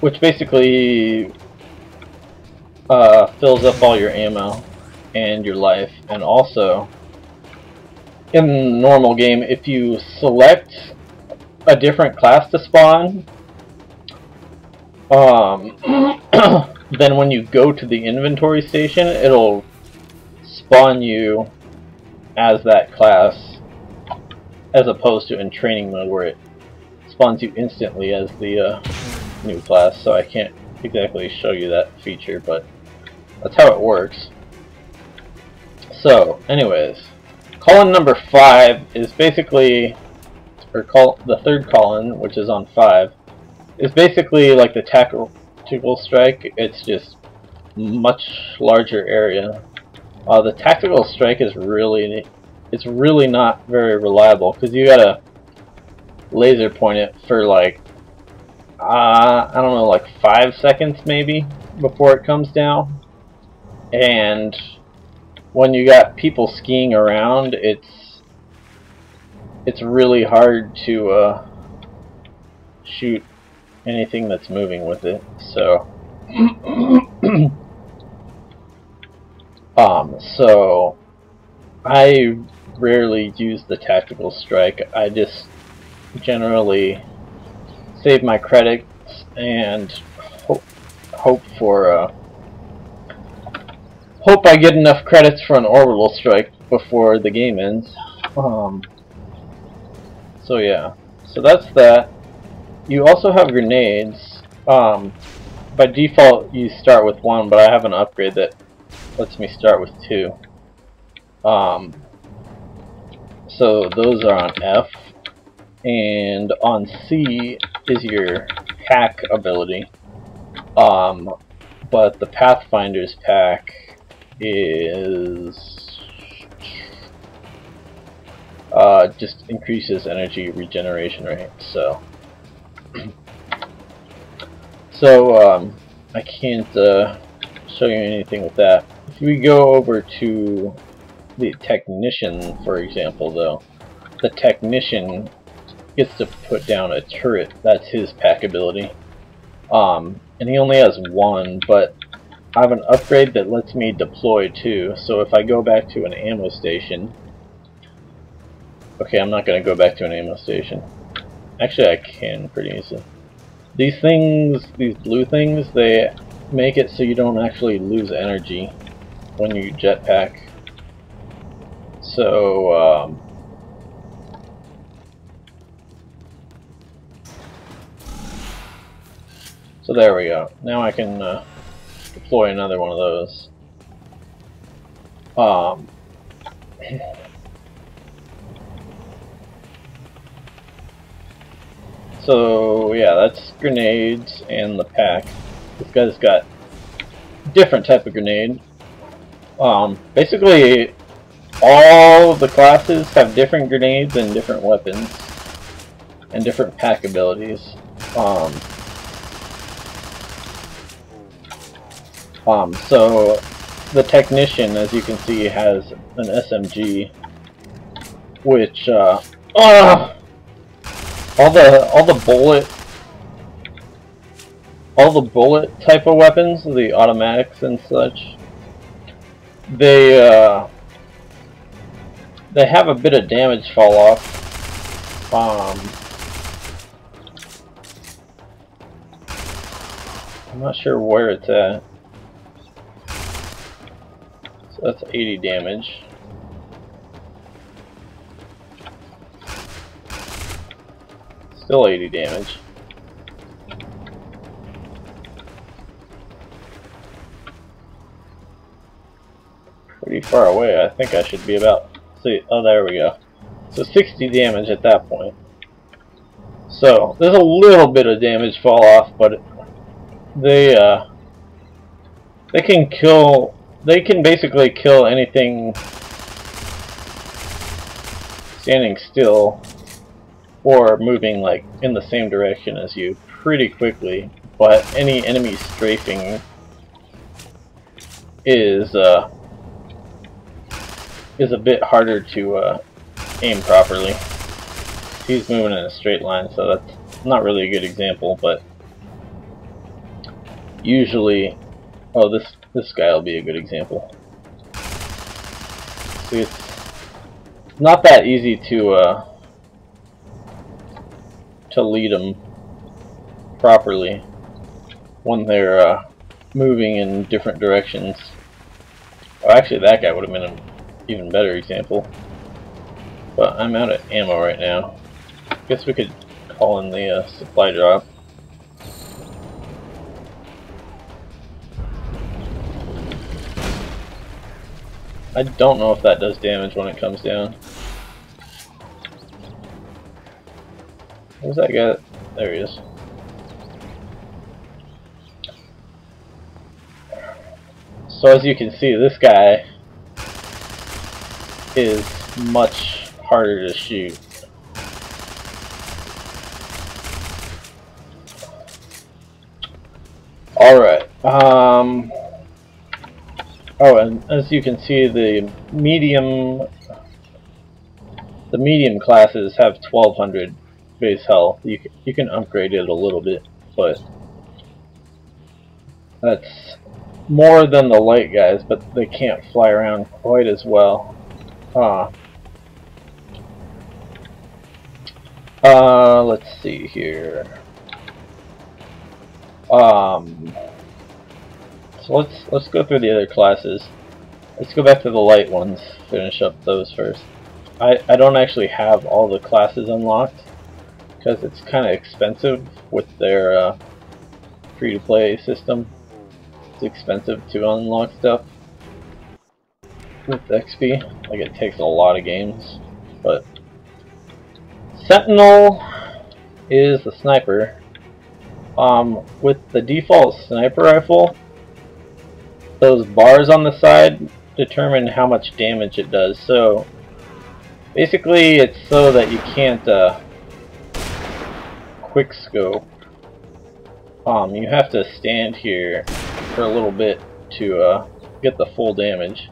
which basically fills up all your ammo and your life. And also, in the normal game, if you select a different class to spawn, then when you go to the inventory station, it'll spawn you as that class, as opposed to in training mode where it spawns you instantly as the new class. So I can't exactly show you that feature, but that's how it works. So anyways, column number 5 is basically, or the third column, which is on 5, is basically like the tactical strike. It's just much larger area. The tactical strike is really not very reliable, because you gotta laser point it for like I don't know, like 5 seconds maybe before it comes down. And when you got people skiing around, it's really hard to shoot anything that's moving with it. So so I rarely use the tactical strike. I just generally save my credits and hope I get enough credits for an orbital strike before the game ends. So yeah, so that's that. You also have grenades. By default you start with 1, but I have an upgrade that lets me start with 2. So those are on F, and on C is your pack ability. But the Pathfinder's pack is just increases energy regeneration rate. So I can't show you anything with that. If we go over to the Technician, for example, though, the Technician gets to put down a turret. That's his pack ability. And he only has 1, but I have an upgrade that lets me deploy 2. So if I go back to an ammo station... Okay, I'm not going to go back to an ammo station. Actually, I can pretty easily. These things, these blue things, they make it so you don't actually lose energy when you jetpack. So, so there we go. Now I can deploy another one of those. So yeah, that's grenades and the pack. This guy's got different type of grenade. Basically, all of the classes have different grenades and different weapons and different pack abilities. So the Technician, as you can see, has an SMG, which all the bullet type of weapons, the automatics and such, they have a bit of damage fall off. I'm not sure where it's at. So that's 80 damage. Still 80 damage. Pretty far away. I think I should be about... See, oh, there we go. So 60 damage at that point. So there's a little bit of damage fall off, but they can kill. They can basically kill anything standing still or moving like in the same direction as you pretty quickly. But any enemy strafing is a bit harder to aim properly. He's moving in a straight line, so that's not really a good example, but usually, oh, this guy will be a good example. See, it's not that easy to lead them properly when they're moving in different directions. Oh, actually, that guy would have been an even better example. But I'm out of ammo right now. Guess we could call in the supply drop. I don't know if that does damage when it comes down. Where's that guy? There he is. So as you can see, this guy is much harder to shoot. Alright, oh, and as you can see, the medium classes have 1200 base health. You can upgrade it a little bit, but that's more than the light guys, but they can't fly around quite as well. Let's see here. So let's go through the other classes. Let's go back to the light ones. Finish up those first. I don't actually have all the classes unlocked because it's kind of expensive with their free-to-play system. It's expensive to unlock stuff with XP. Like, it takes a lot of games. But Sentinel is the sniper. With the default sniper rifle, those bars on the side determine how much damage it does. So basically, it's so that you can't quick scope. You have to stand here for a little bit to get the full damage.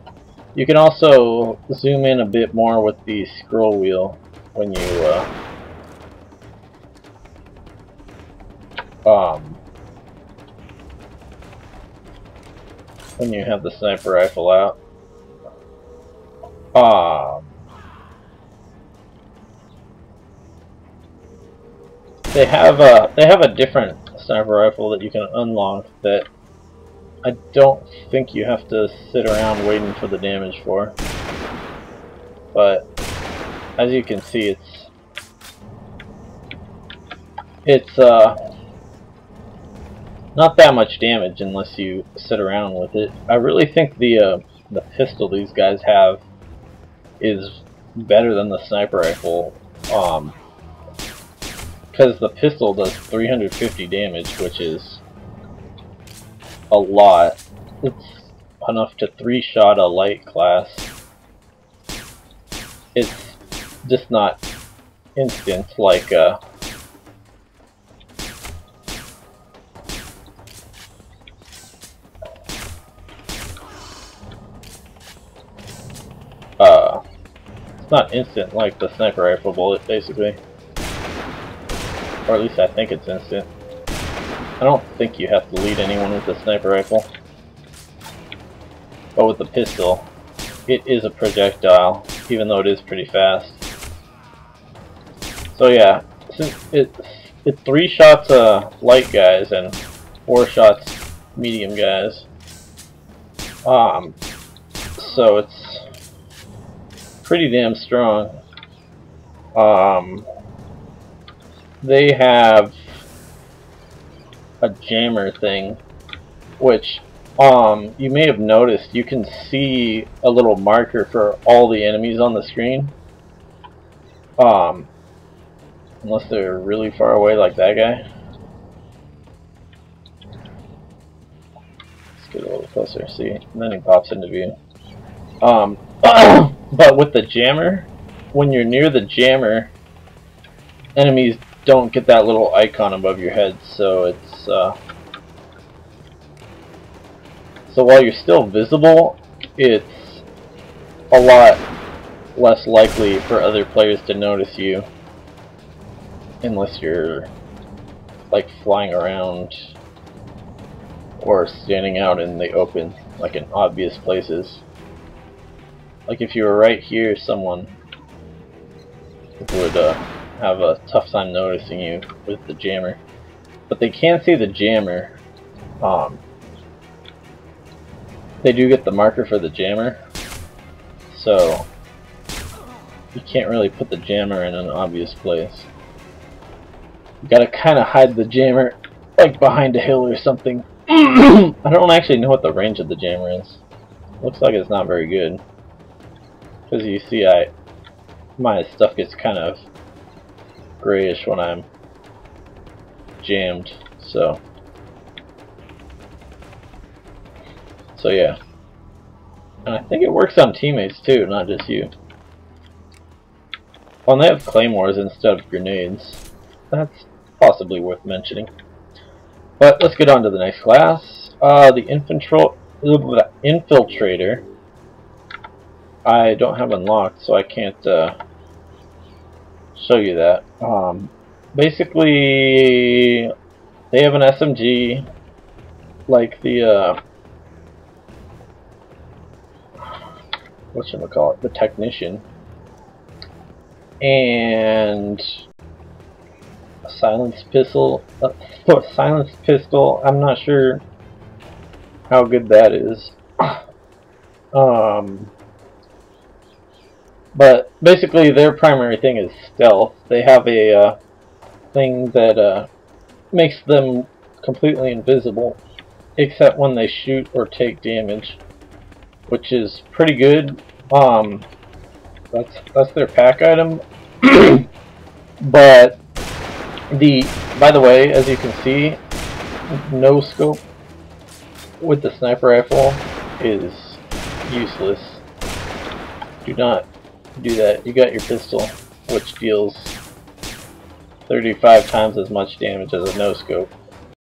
You can also zoom in a bit more with the scroll wheel when you when you have the sniper rifle out. They have a different sniper rifle that you can unlock that I don't think you have to sit around waiting for the damage for. But as you can see, it's not that much damage unless you sit around with it. I really think the pistol these guys have is better than the sniper rifle, because the pistol does 350 damage, which is a lot. It's enough to 3-shot a light class. It's just not instant like it's not instant like the sniper rifle bullet, basically. Or at least I think it's instant. I don't think you have to lead anyone with the sniper rifle. But with the pistol, it is a projectile, even though it is pretty fast. So yeah, since it 3 shots light guys and 4 shots medium guys. So it's pretty damn strong. They have a jammer thing, which you may have noticed. You can see a little marker for all the enemies on the screen, unless they're really far away like that guy. Let's get a little closer, see, and then he pops into view. But with the jammer, when you're near the jammer, enemies don't get that little icon above your head, so it's so while you're still visible, it's a lot less likely for other players to notice you, unless you're like flying around or standing out in the open, like in obvious places. Like if you were right here, someone would have a tough time noticing you with the jammer. But they can see the jammer. They do get the marker for the jammer, so you can't really put the jammer in an obvious place. You gotta kind of hide the jammer, like behind a hill or something. I don't actually know what the range of the jammer is. Looks like it's not very good, because you see, my stuff gets kind of grayish when I'm jammed. So yeah. And I think it works on teammates too, not just you. Well, and they have claymores instead of grenades. That's possibly worth mentioning. But let's get on to the next class. The infiltrator. I don't have unlocked, so I can't show you that. Basically, they have an SMG, like the whatchamacallit, the technician, and a silenced pistol. Silenced pistol. I'm not sure how good that is. But basically, their primary thing is stealth. They have a thing that makes them completely invisible, except when they shoot or take damage, which is pretty good. That's their pack item. But by the way, as you can see, no scope with the sniper rifle is useless. Do not do that. You got your pistol, which deals 35 times as much damage as a no scope.